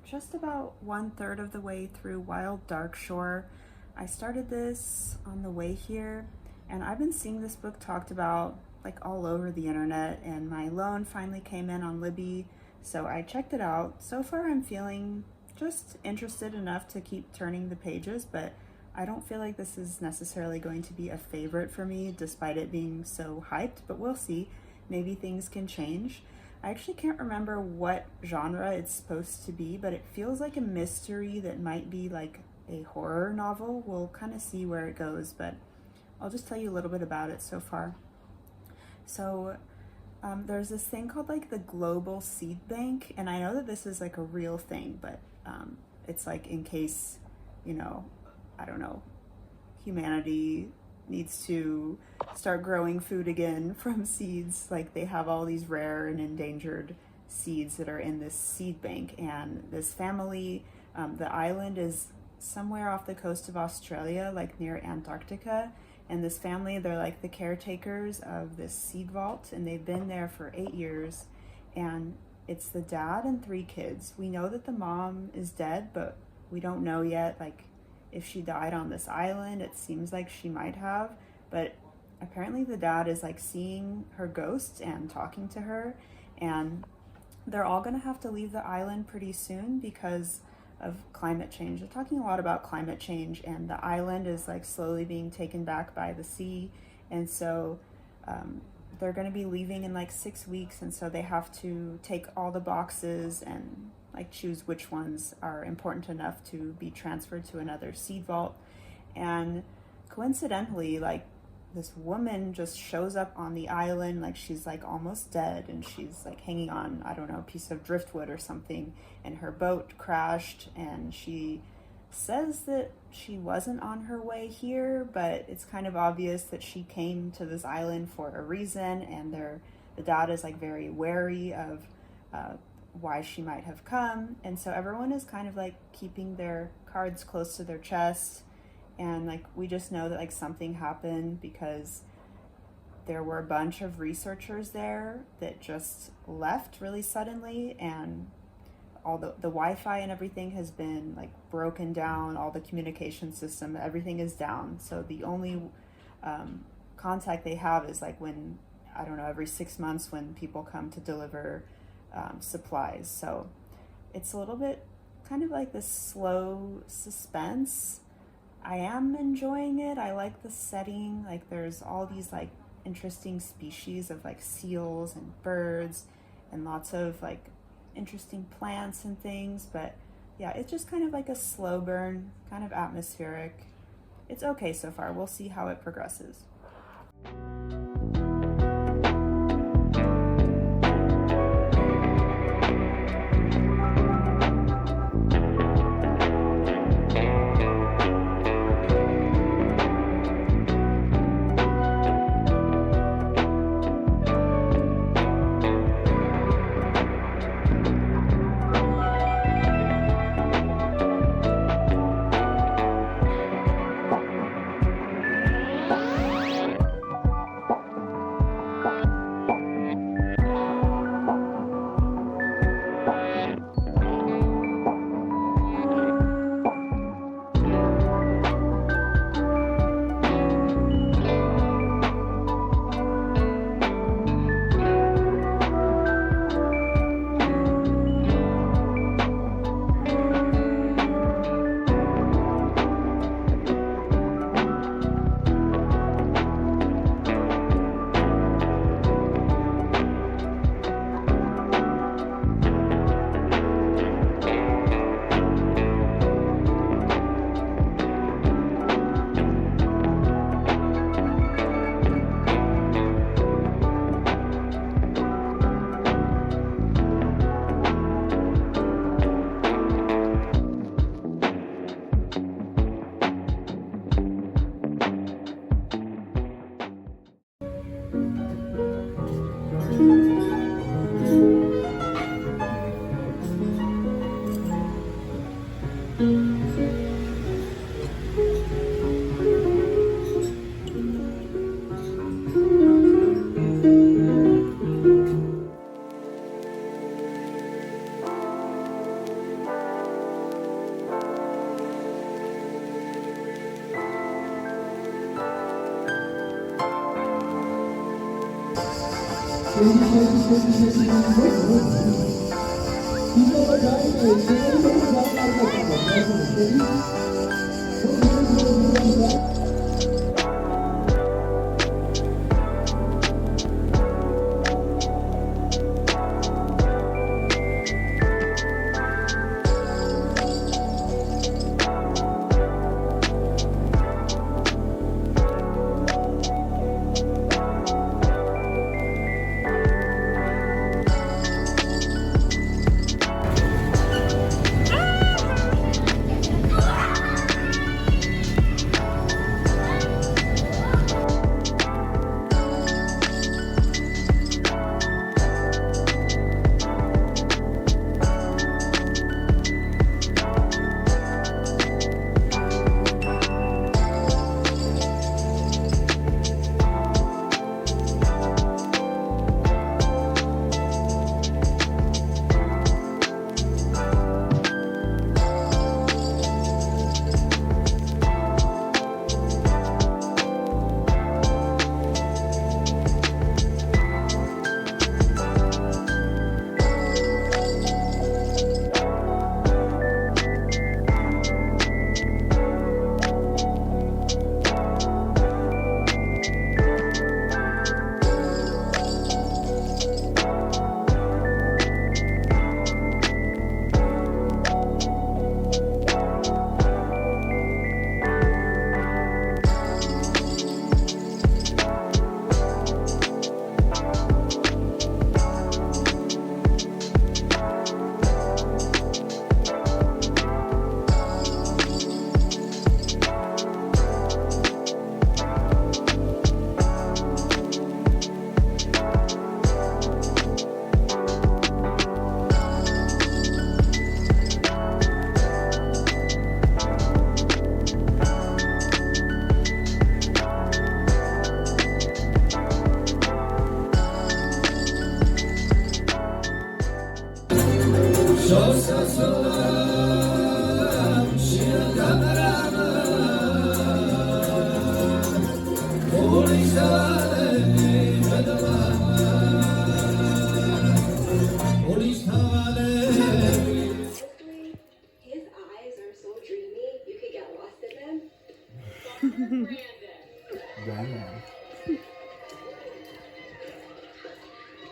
just about 1/3 of the way through Wild Dark Shore. I started this on the way here, and I've been seeing this book talked about like all over the internet, and my loan finally came in on Libby, so I checked it out. So far I'm feeling just interested enough to keep turning the pages, but I don't feel like this is necessarily going to be a favorite for me despite it being so hyped, but we'll see. Maybe things can change. I actually can't remember what genre it's supposed to be, but it feels like a mystery that might be like a horror novel. We'll kind of see where it goes, but I'll just tell you a little bit about it so far. So there's this thing called like the Global Seed Bank, and I know that this is like a real thing, but it's like in case, I don't know, humanity needs to start growing food again from seeds. Like they have all these rare and endangered seeds that are in this seed bank, and this family, the island is somewhere off the coast of Australia, like near Antarctica, and this family, they're like the caretakers of this seed vault, and they've been there for 8 years, and it's the dad and 3 kids. We know that the mom is dead, but we don't know yet like if she died on this island. It seems like she might have, but apparently the dad is like seeing her ghost and talking to her, and they're all gonna have to leave the island pretty soon because of climate change. They're talking a lot about climate change, and the island is like slowly being taken back by the sea, and so they're going to be leaving in like 6 weeks, and so they have to take all the boxes and like choose which ones are important enough to be transferred to another seed vault. And coincidentally, like this woman just shows up on the island, like she's like almost dead, and she's like hanging on, I don't know, a piece of driftwood or something, and her boat crashed, and she says that she wasn't on her way here, but it's kind of obvious that she came to this island for a reason, and the dad is like very wary of why she might have come, and so everyone is kind of like keeping their cards close to their chest. And like we just know that like something happened because there were a bunch of researchers there that just left really suddenly, and all the Wi-Fi and everything has been like broken down. All the communication system, everything is down, so the only contact they have is like when, I don't know, every 6 months when people come to deliver supplies. So it's a little bit kind of like this slow suspense. I am enjoying it. I like the setting. Like there's all these like interesting species of like seals and birds and lots of like interesting plants and things. But yeah, it's just kind of like a slow burn, kind of atmospheric. It's okay so far. We'll see how it progresses.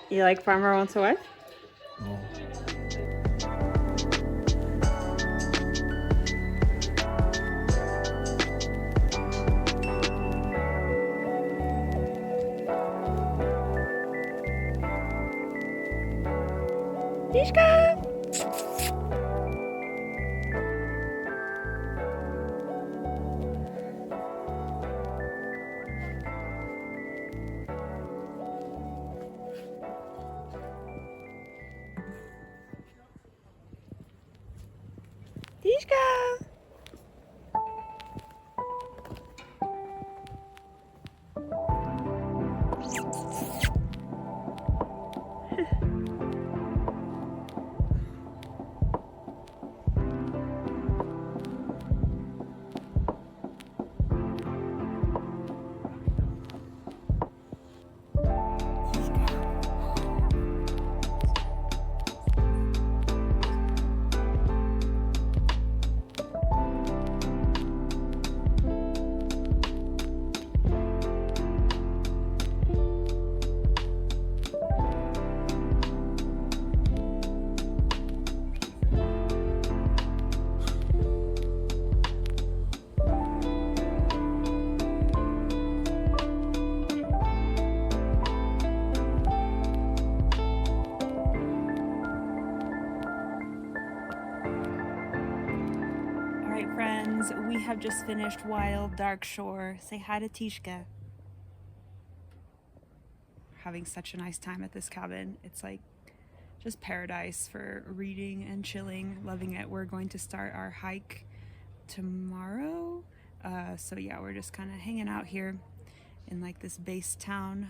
You like Farmer Wants a Wife? No. Tishka! Tishka! Friends, we have just finished Wild Dark Shore. Say hi to Tishka. Having such a nice time at this cabin. It's like just paradise for reading and chilling. Loving it. We're going to start our hike tomorrow. So yeah, we're just kind of hanging out here in like this base town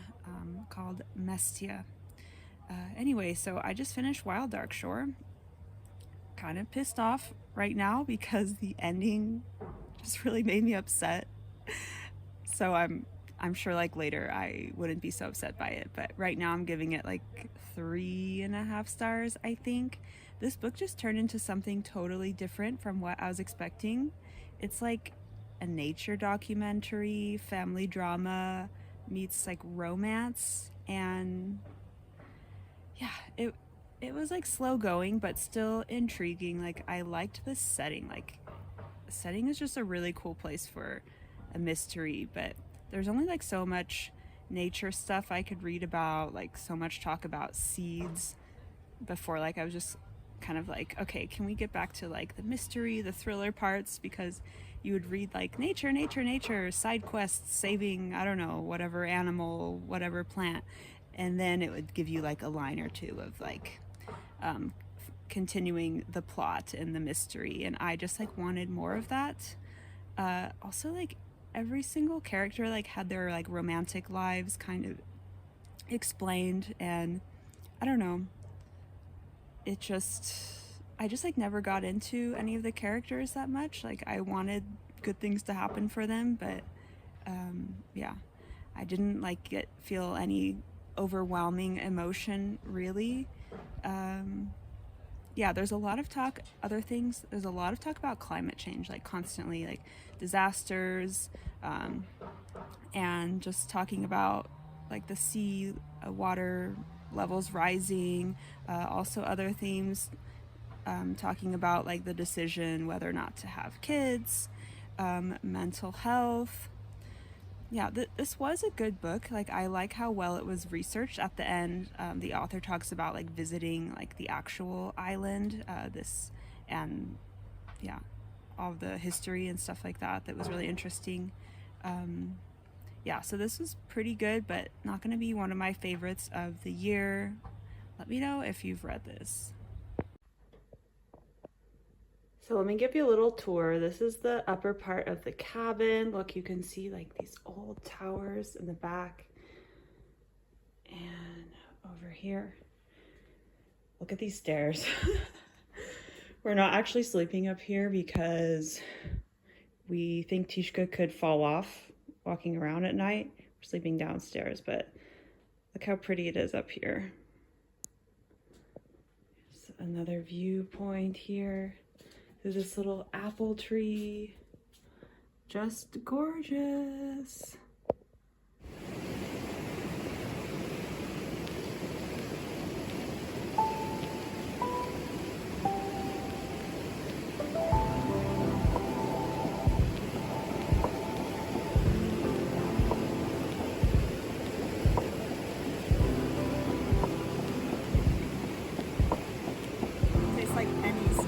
called Mestia. Anyway, so I just finished Wild Dark Shore. Kind of pissed off right now because the ending just really made me upset. So I'm I'm sure like later I wouldn't be so upset by it, but right now I'm giving it like 3.5 stars, I think. This book just turned into something totally different from what I was expecting. It's like a nature documentary, family drama meets like romance, and yeah, it was like slow going but still intriguing. Like I liked the setting. Like the setting is just a really cool place for a mystery, but there's only like so much nature stuff I could read about, like so much talk about seeds before like I was just kind of like, okay, can we get back to like the mystery, the thriller parts? Because you would read like nature, side quests, saving, I don't know, whatever animal, whatever plant, and then it would give you like a line or two of like continuing the plot and the mystery, and I just like wanted more of that. Also, like every single character like had their like romantic lives kind of explained, and I don't know, I just like never got into any of the characters that much. Like I wanted good things to happen for them, but yeah, I didn't like feel any overwhelming emotion really. Yeah, there's a lot of talk about climate change, like constantly, like disasters, and just talking about like the sea water levels rising, also other themes, talking about like the decision whether or not to have kids, mental health. Yeah, this was a good book. Like I like how well it was researched. At the end, the author talks about like visiting like the actual island, and yeah, all the history and stuff like that. That was really interesting. Yeah, so this was pretty good, but not going to be one of my favorites of the year. Let me know if you've read this. So let me give you a little tour. This is the upper part of the cabin. Look, you can see like these old towers in the back. And over here, look at these stairs. We're not actually sleeping up here because we think Tishka could fall off walking around at night. We're sleeping downstairs, but look how pretty it is up here. There's another viewpoint here. There's this little apple tree. Just gorgeous. Tastes like pennies.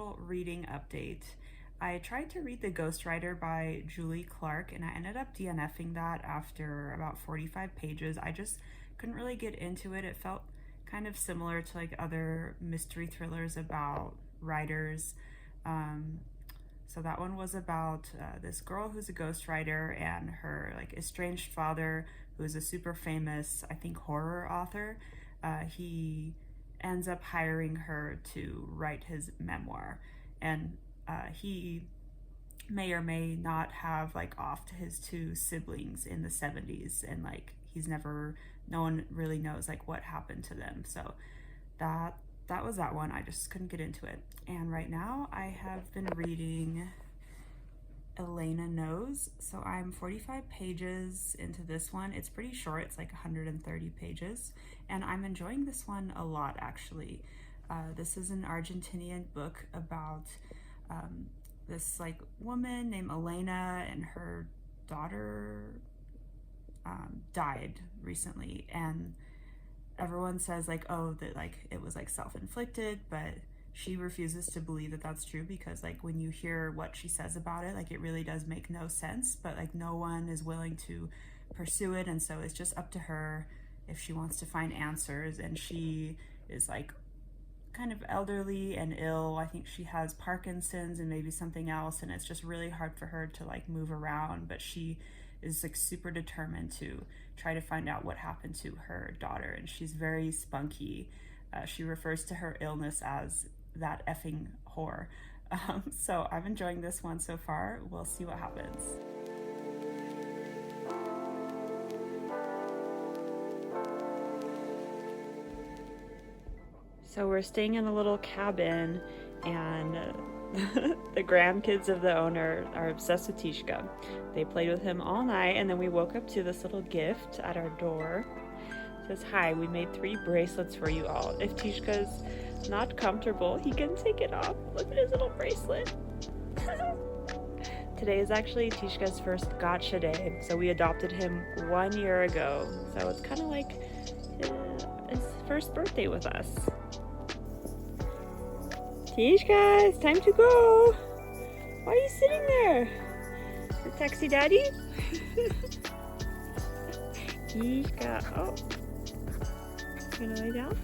little reading update. I tried to read The Ghostwriter by Julie Clark, and I ended up DNFing that after about 45 pages. I just couldn't really get into it. It felt kind of similar to like other mystery thrillers about writers. So that one was about this girl who's a ghostwriter and her like estranged father, who is a super famous, I think, horror author. He ends up hiring her to write his memoir, and he may or may not have like offed his two siblings in the 70s, and like no one really knows like what happened to them. So that was that one. I just couldn't get into it. And right now I have been reading Elena Knows. So I'm 45 pages into this one. It's pretty short. It's like 130 pages. And I'm enjoying this one a lot, actually. This is an Argentinian book about this like woman named Elena, and her daughter died recently. And everyone says like, oh, that like it was like self-inflicted, but she refuses to believe that that's true, because like when you hear what she says about it, like it really does make no sense, but like no one is willing to pursue it. And so it's just up to her if she wants to find answers. And she is like kind of elderly and ill. I think she has Parkinson's and maybe something else, and it's just really hard for her to like move around, but she is like super determined to try to find out what happened to her daughter, and she's very spunky. She refers to her illness as that effing whore. So I'm enjoying this one so far. We'll see what happens. So we're staying in a little cabin, and the grandkids of the owner are obsessed with Tishka. They played with him all night, and then we woke up to this little gift at our door. It says, "Hi, we made 3 bracelets for you all. If Tishka's not comfortable, he can take it off." Look at his little bracelet. Today is actually Tishka's first gotcha day, so we adopted him 1 year ago. So it's kind of like his first birthday with us. Tishka, it's time to go. Why are you sitting there? The taxi daddy? Tishka, oh. You gonna lay down?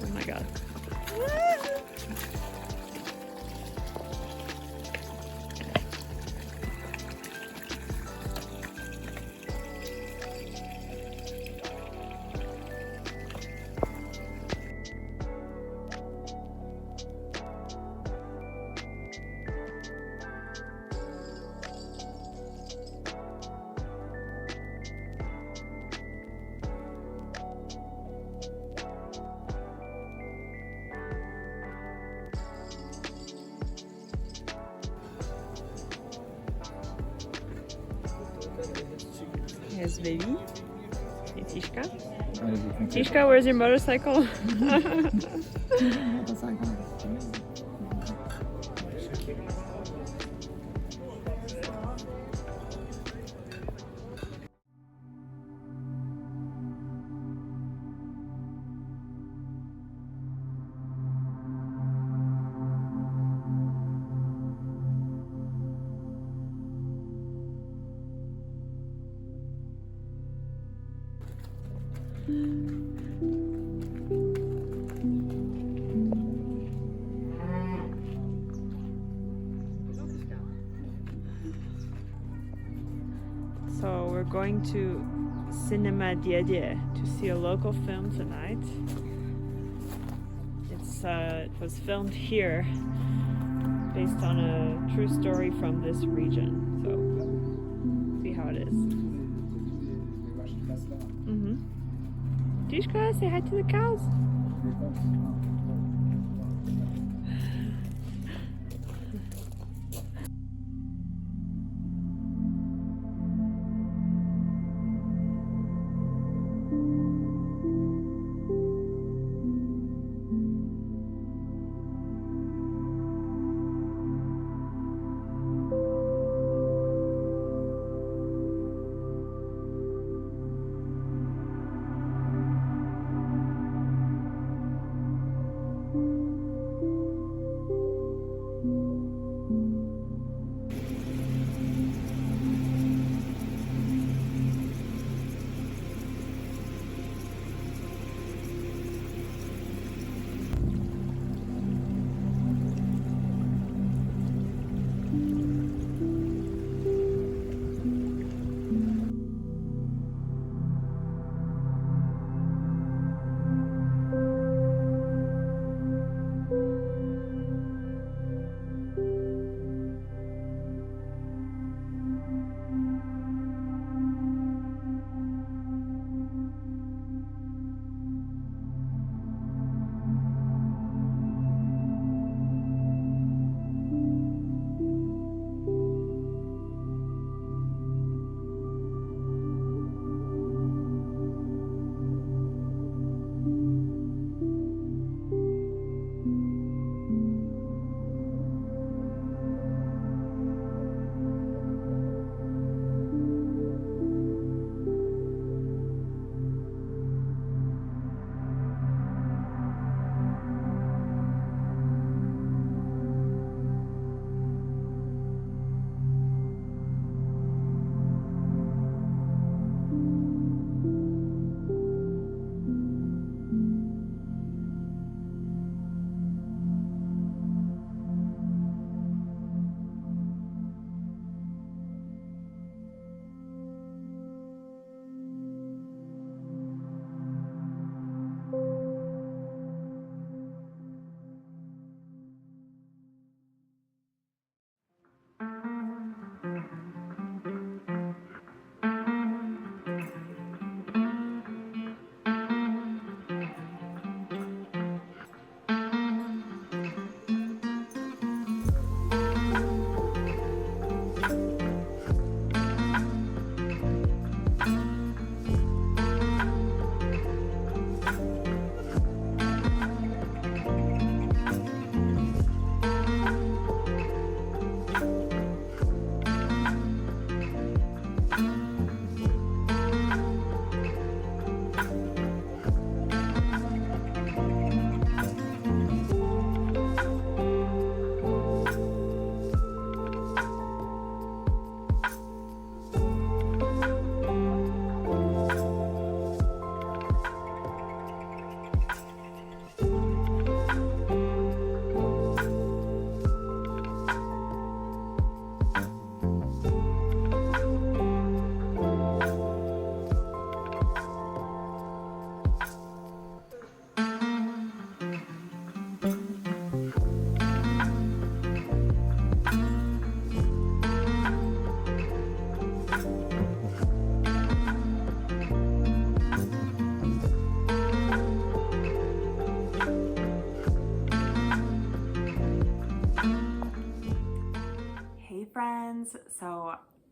Oh my god. Here's baby. Hey, Tishka. Tishka, where's your motorcycle? So we're going to Cinema Diede to see a local film tonight. It was filmed here based on a true story from this region. So see how it is. Tishka, say hi to the cows.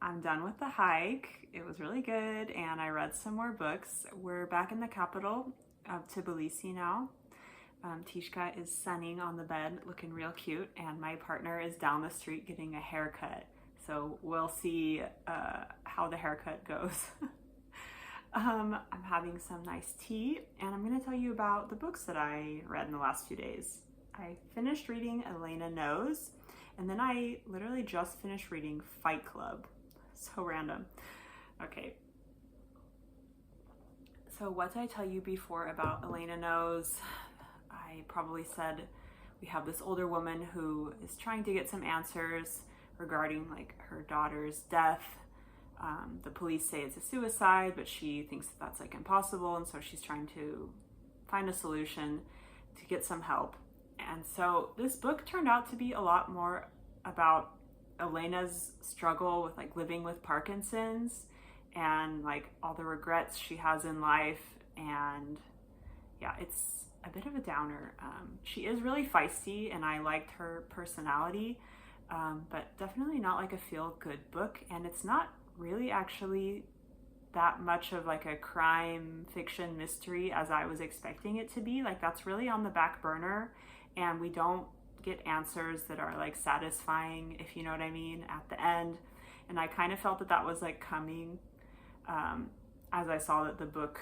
I'm done with the hike. It was really good, and I read some more books. We're back in the capital of Tbilisi now. Tishka is sunning on the bed, looking real cute, and my partner is down the street getting a haircut. So we'll see how the haircut goes. I'm having some nice tea, and I'm going to tell you about the books that I read in the last few days. I finished reading Elena Knows, and then I literally just finished reading Fight Club. So random. Okay. So what did I tell you before about Elena Knows? I probably said we have this older woman who is trying to get some answers regarding like her daughter's death. The police say it's a suicide, but she thinks that that's like impossible, and so she's trying to find a solution to get some help. And so this book turned out to be a lot more about Elena's struggle with like living with Parkinson's and like all the regrets she has in life. And yeah, it's a bit of a downer. She is really feisty, and I liked her personality, but definitely not like a feel-good book. And it's not really actually that much of like a crime fiction mystery as I was expecting it to be. Like that's really on the back burner, and we don't get answers that are like satisfying, if you know what I mean, at the end. And I kind of felt that that was like coming as I saw that the book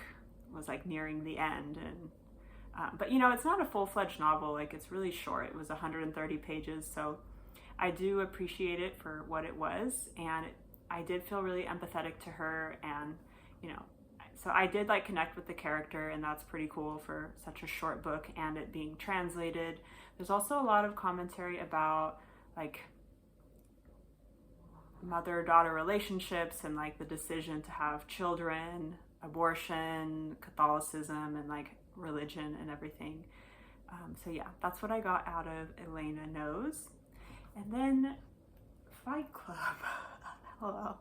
was like nearing the end. And but you know, it's not a full-fledged novel, like it's really short. It was 130 pages, so I do appreciate it for what it was, and I did feel really empathetic to her, and you know, so I did like connect with the character, and that's pretty cool for such a short book and it being translated. There's also a lot of commentary about like mother-daughter relationships and like the decision to have children, abortion, Catholicism, and like religion and everything. So yeah, that's what I got out of Elena Knows. And then Fight Club. Hello.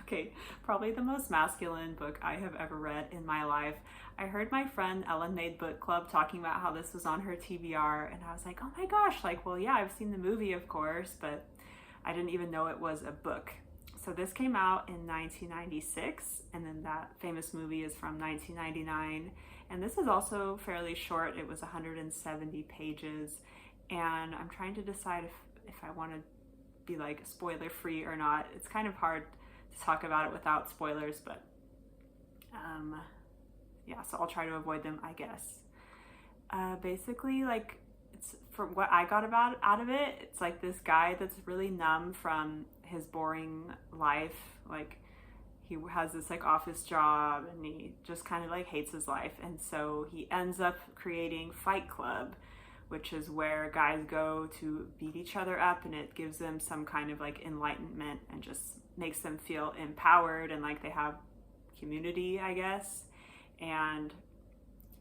Okay, probably the most masculine book I have ever read in my life. I heard my friend Ellen made book club talking about how this was on her TBR, and I was like, oh my gosh, like, well, yeah, I've seen the movie, of course, but I didn't even know it was a book. So this came out in 1996, and then that famous movie is from 1999. And this is also fairly short. It was 170 pages, and I'm trying to decide if I want to be like spoiler free or not. It's kind of hard to talk about it without spoilers, but yeah, so I'll try to avoid them, I guess. Basically, like, it's for what I got out of it, it's like this guy that's really numb from his boring life. Like, he has this like office job, and he just kind of like hates his life, and so he ends up creating Fight Club, which is where guys go to beat each other up, and it gives them some kind of like enlightenment and just makes them feel empowered and like they have community, I guess. And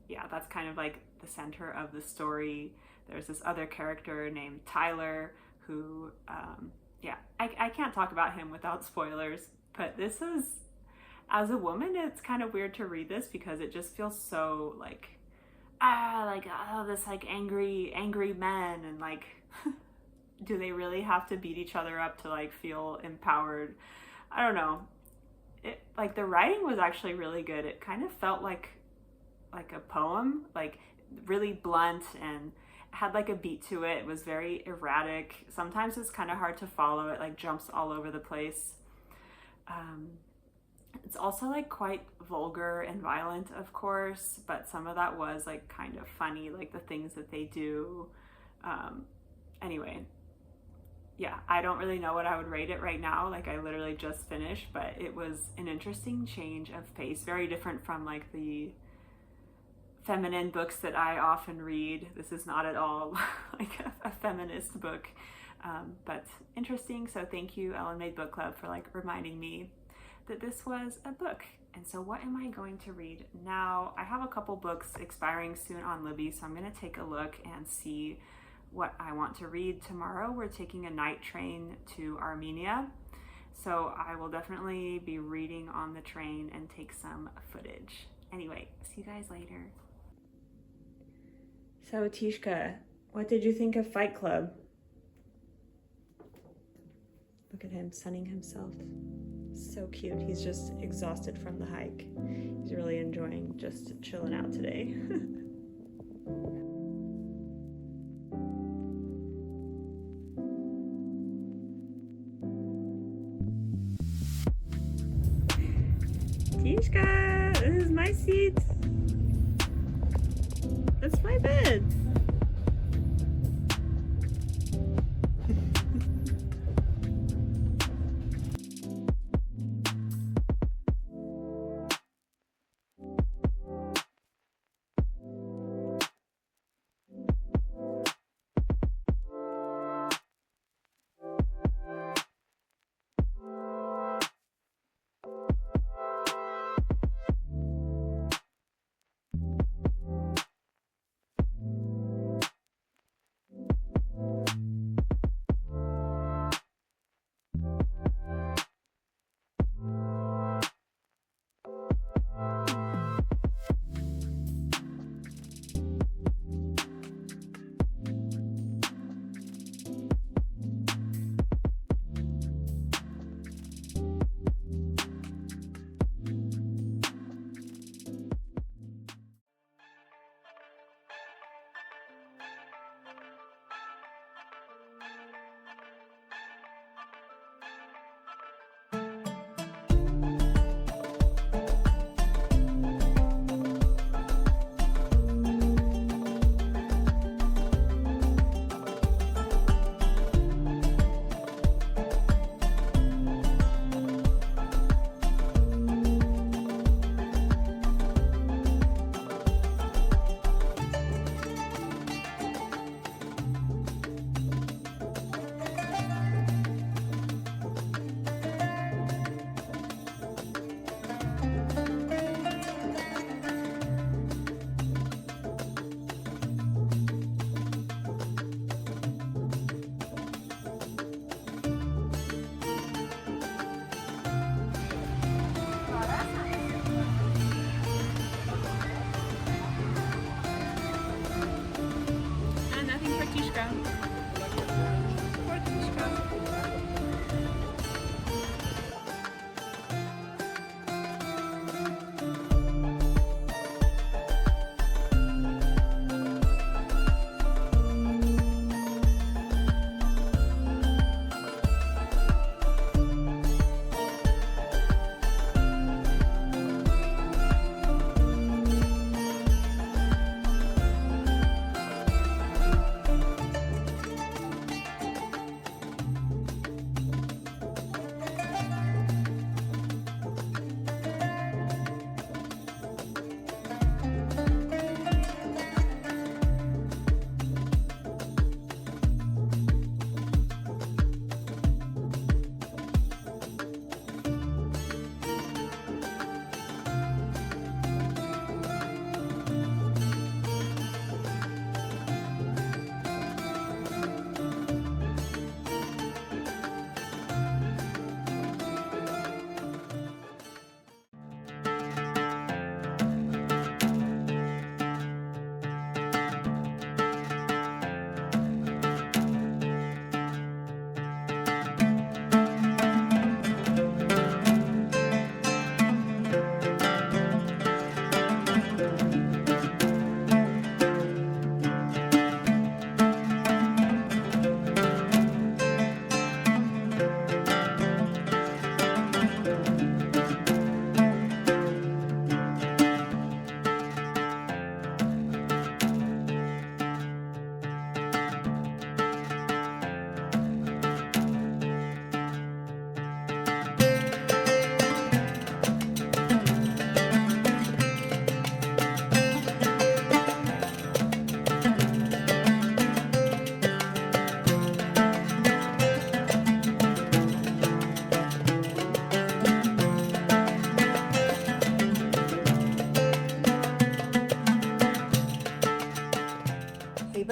yeah, that's kind of like the center of the story. There's this other character named Tyler who, yeah, I can't talk about him without spoilers, but this is, as a woman, it's kind of weird to read this because it just feels so like, this like angry men, and like, do they really have to beat each other up to like feel empowered? I don't know. It, like, the writing was actually really good. It kind of felt like a poem, like really blunt, and had like a beat to it. It was very erratic. Sometimes it's kind of hard to follow. It like jumps all over the place. It's also like quite vulgar and violent, of course, but some of that was like kind of funny, like the things that they do. Anyway, yeah, I don't really know what I would rate it right now. Like, I literally just finished, but it was an interesting change of pace, very different from like the feminine books that I often read. This is not at all like a feminist book, but interesting. So thank you, Ellen Made Book Club, for like reminding me that this was a book. And so what am I going to read now? I have a couple books expiring soon on Libby, so I'm going to take a look and see what I want to read tomorrow. We're taking a night train to Armenia, so I will definitely be reading on the train and take some footage. Anyway, see you guys later. So Tishka, what did you think of Fight Club? Look at him sunning himself. So cute. He's just exhausted from the hike. He's really enjoying just chilling out today. Tishka, this is my seat. That's my bed.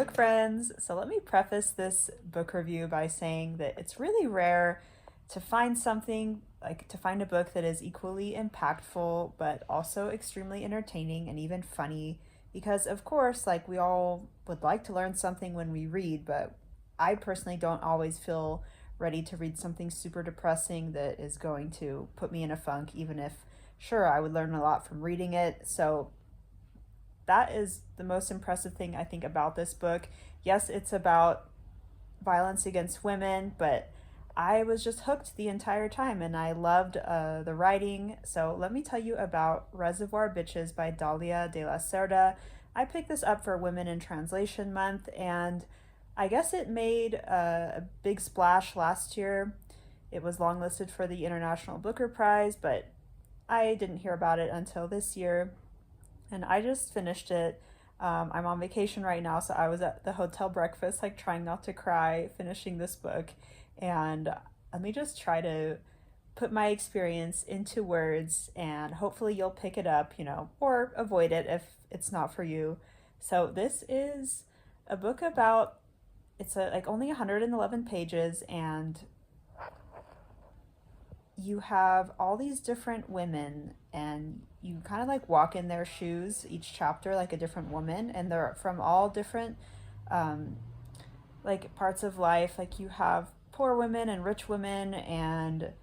book friends. So let me preface this book review by saying that it's really rare to find a book that is equally impactful but also extremely entertaining and even funny, because of course, like, we all would like to learn something when we read, but I personally don't always feel ready to read something super depressing that is going to put me in a funk, even if, sure, I would learn a lot from reading it. So that is the most impressive thing I think about this book. Yes, it's about violence against women, but I was just hooked the entire time, and I loved the writing. So let me tell you about Reservoir Bitches by Dalia de la Cerda. I picked this up for Women in Translation Month, and I guess it made a big splash last year. It was longlisted for the International Booker Prize, but I didn't hear about it until this year, and I just finished it. I'm on vacation right now, so I was at the hotel breakfast, like trying not to cry, finishing this book. And let me just try to put my experience into words, and hopefully you'll pick it up, or avoid it if it's not for you. So this is a book about, it's like only 111 pages, and you have all these different women, and you kind of like walk in their shoes, each chapter like a different woman, and they're from all different like parts of life. Like you have poor women and rich women, and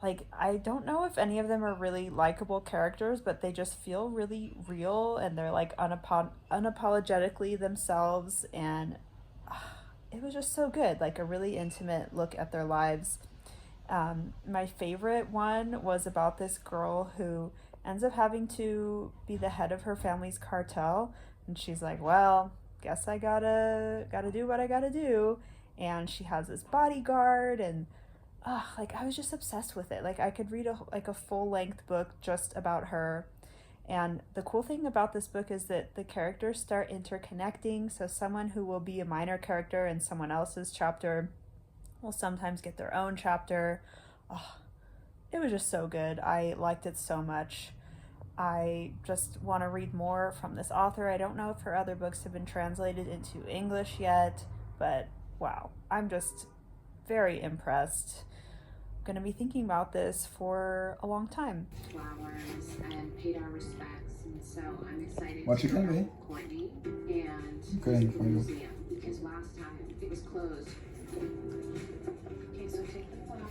like I don't know if any of them are really likable characters, but they just feel really real, and they're like unapologetically themselves, and it was just so good, like a really intimate look at their lives. My favorite one was about this girl who ends up having to be the head of her family's cartel, and she's like, well, guess I gotta do what I gotta do. And she has this bodyguard, and like I was just obsessed with it. Like I could read a full-length book just about her. And the cool thing about this book is that the characters start interconnecting, so someone who will be a minor character in someone else's chapter will sometimes get their own chapter. Oh, it was just so good. I liked it so much. I just want to read more from this author. I don't know if her other books have been translated into English yet, but wow, I'm just very impressed. I'm going to be thinking about this for a long time. Flowers and paid our respects, and so I'm excited What to you go gonna out be? with Courtney and Okay, visit the fine. museum, because last time it was closed. Okay, so take the flowers.